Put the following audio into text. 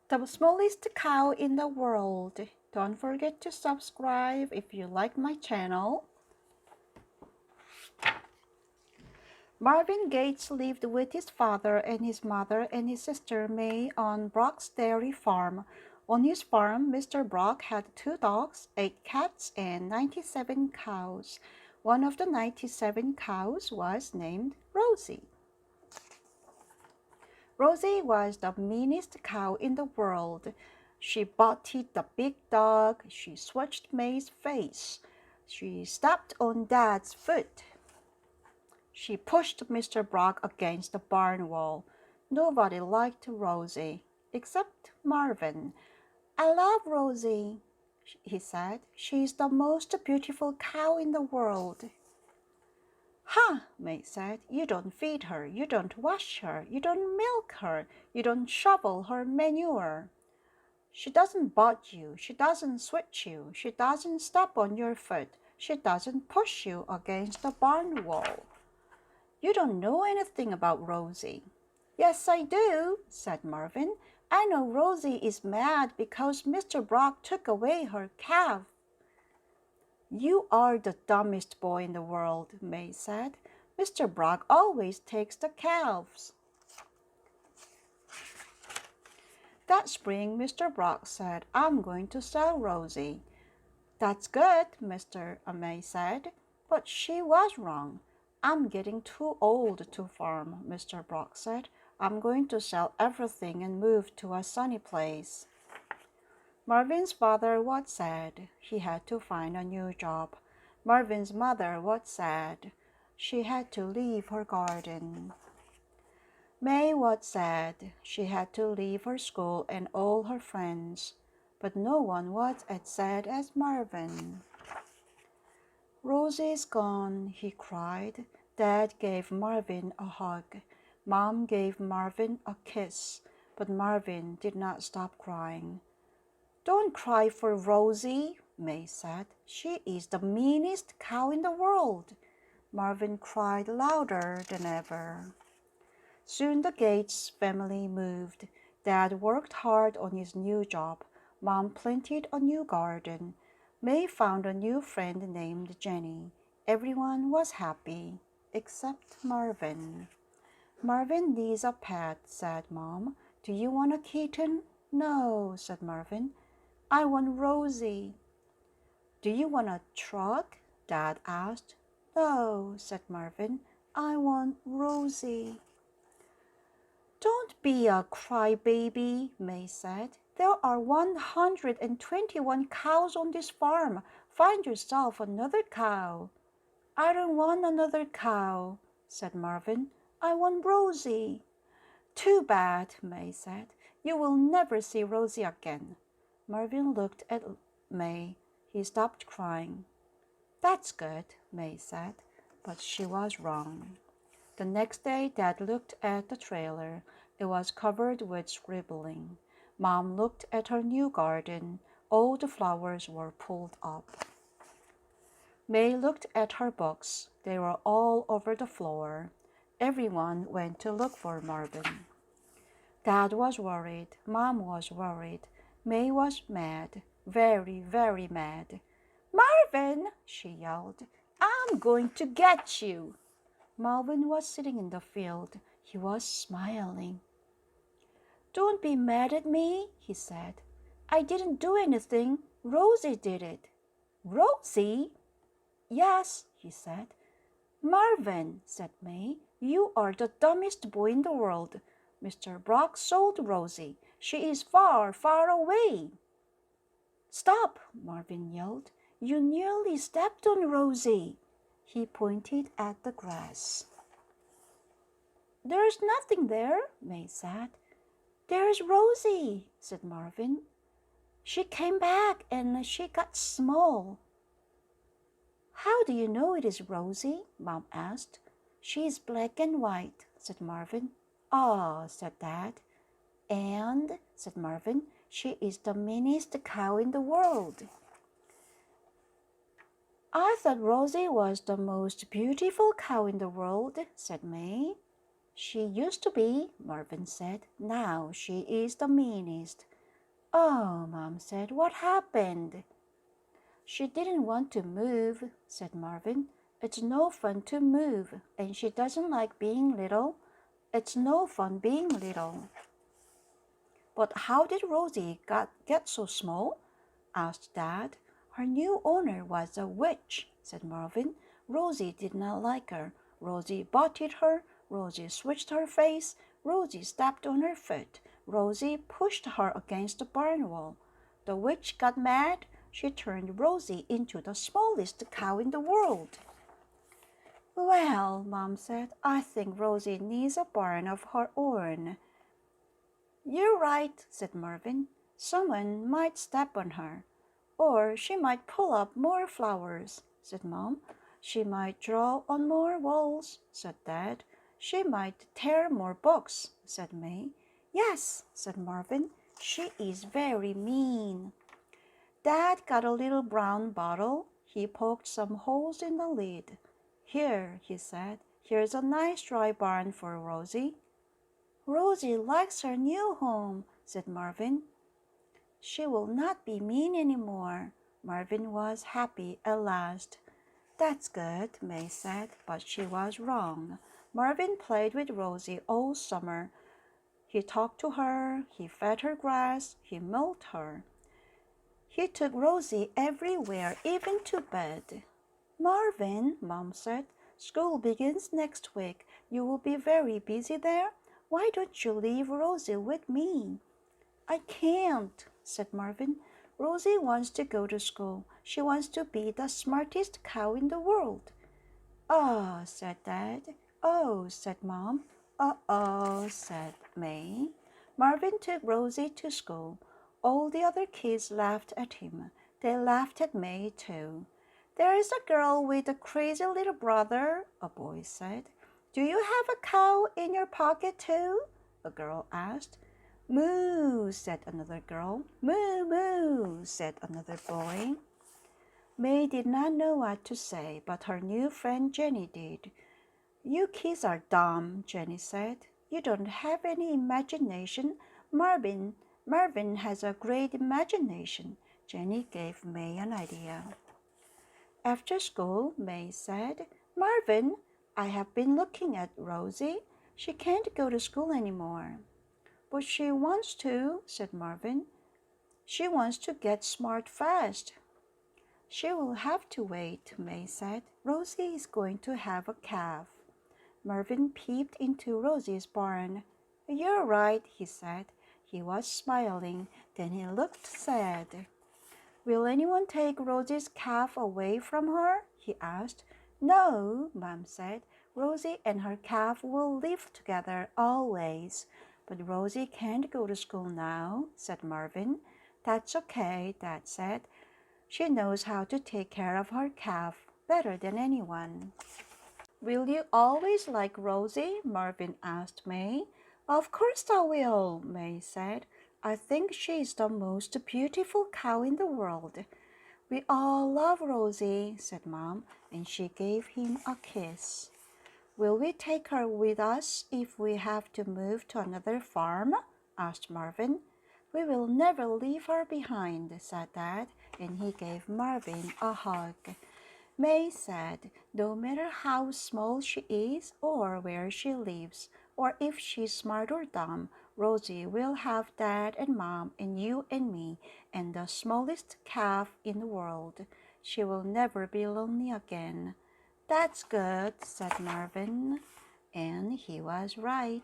The smallest cow in the world. Don't forget to subscribe if you like my channel. Marvin Gates lived with his father and his mother and his sister May on Brock's dairy farm. On his farm, Mr. Brock had 2 dogs, 8 cats, and 97 cows. One of the 97 cows was named Rosie. Rosie was the meanest cow in the world. She butted the big dog. She switched May's face. She stepped on Dad's foot. She pushed Mr. Brock against the barn wall. Nobody liked Rosie, except Marvin. I love Rosie, he said. She's the most beautiful cow in the world. Huh, May said. You don't feed her, you don't wash her, you don't milk her, you don't shovel her manure. She doesn't butt you, she doesn't switch you, she doesn't step on your foot, she doesn't push you against the barn wall. You don't know anything about Rosie. Yes, I do, said Marvin. I know Rosie is mad because Mr. Brock took away her calf. You are the dumbest boy in the world, May said. Mr. Brock always takes the calves. That spring, Mr. Brock said, I'm going to sell Rosie. That's good, Mr. May said, but she was wrong. I'm getting too old to farm, Mr. Brock said. I'm going to sell everything and move to a sunny place. Marvin's father was sad. He had to find a new job. Marvin's mother was sad. She had to leave her garden. May was sad. She had to leave her school and all her friends. But no one was as sad as Marvin. Rosie's gone, he cried. Dad gave Marvin a hug. Mom gave Marvin a kiss. But Marvin did not stop crying. Don't cry for Rosie, May said. She is the meanest cow in the world. Marvin cried louder than ever. Soon the Gates family moved. Dad worked hard on his new job. Mom planted a new garden. May found a new friend named Jenny. Everyone was happy, except Marvin. Marvin needs a pet, said Mom. Do you want a kitten? No, said Marvin. I want Rosie. Do you want a truck? Dad asked. No, said Marvin. I want Rosie. Don't be a crybaby, May said. There are 121 cows on this farm. Find yourself another cow. I don't want another cow, said Marvin. I want Rosie. Too bad, May said. You will never see Rosie again. Marvin looked at May. He stopped crying. That's good, May said, but she was wrong. The next day, Dad looked at the trailer. It was covered with scribbling. Mom looked at her new garden. All the flowers were pulled up. May looked at her books. They were all over the floor. Everyone went to look for Marvin. Dad was worried. Mom was worried. May was mad, very, very mad. Marvin, she yelled, I'm going to get you. Marvin was sitting in the field. He was smiling. Don't be mad at me, he said. I didn't do anything. Rosie did it. Rosie? Yes, he said. Marvin, said May, you are the dumbest boy in the world. Mr. Brock sold Rosie. She is far, far away. Stop, Marvin yelled. You nearly stepped on Rosie. He pointed at the grass. There's nothing there, May said. There's Rosie, said Marvin. She came back and she got small. How do you know it is Rosie? Mom asked. She is black and white, said Marvin. Oh, said Dad. And, said Marvin, she is the meanest cow in the world. I thought Rosie was the most beautiful cow in the world, said May. She used to be, Marvin said. Now she is the meanest. Oh, Mom said, what happened? She didn't want to move, said Marvin. It's no fun to move, and she doesn't like being little. It's no fun being little. But how did Rosie get so small? Asked Dad. Her new owner was a witch, said Marvin. Rosie did not like her. Rosie butted her. Rosie switched her face. Rosie stepped on her foot. Rosie pushed her against the barn wall. The witch got mad. She turned Rosie into the smallest cow in the world. Well, Mom said, I think Rosie needs a barn of her own. You're right, said Marvin. Someone might step on her. Or she might pull up more flowers, said Mom. She might draw on more walls, said Dad. She might tear more books, said May. Yes, said Marvin. She is very mean. Dad got a little brown bottle. He poked some holes in the lid. Here, he said, here's a nice dry barn for Rosie. Rosie likes her new home, said Marvin. She will not be mean anymore. Marvin was happy at last. That's good, May said, but she was wrong. Marvin played with Rosie all summer. He talked to her, he fed her grass, he milked her. He took Rosie everywhere, even to bed. Marvin, Mom said, school begins next week. You will be very busy there. Why don't you leave Rosie with me? I can't, said Marvin. Rosie wants to go to school. She wants to be the smartest cow in the world. Oh, said Dad. Oh, said Mom. Uh-oh, said May. Marvin took Rosie to school. All the other kids laughed at him. They laughed at May, too. There's a girl with a crazy little brother, a boy said. Do you have a cow in your pocket, too? A girl asked. Moo, said another girl. Moo, moo, said another boy. May did not know what to say, but her new friend Jenny did. You kids are dumb, Jenny said. You don't have any imagination. Marvin has a great imagination. Jenny gave May an idea. After school, May said, Marvin, I have been looking at Rosie. She can't go to school anymore. But she wants to, said Marvin. She wants to get smart fast. She will have to wait, May said. Rosie is going to have a calf. Marvin peeped into Rosie's barn. You're right, he said. He was smiling. Then he looked sad. Will anyone take Rosie's calf away from her? He asked. No, Mom said. Rosie and her calf will live together always. But Rosie can't go to school now, said Marvin. That's okay, Dad said. She knows how to take care of her calf better than anyone. Will you always like Rosie? Marvin asked May. Of course I will, May said. I think she is the most beautiful cow in the world. We all love Rosie, said Mom, and she gave him a kiss. Will we take her with us if we have to move to another farm? Asked Marvin. We will never leave her behind, said Dad, and he gave Marvin a hug. May said, no matter how small she is or where she lives, or if she's smart or dumb, Rosie will have Dad and Mom and you and me and the smallest calf in the world. She will never be lonely again. That's good, said Marvin, and he was right.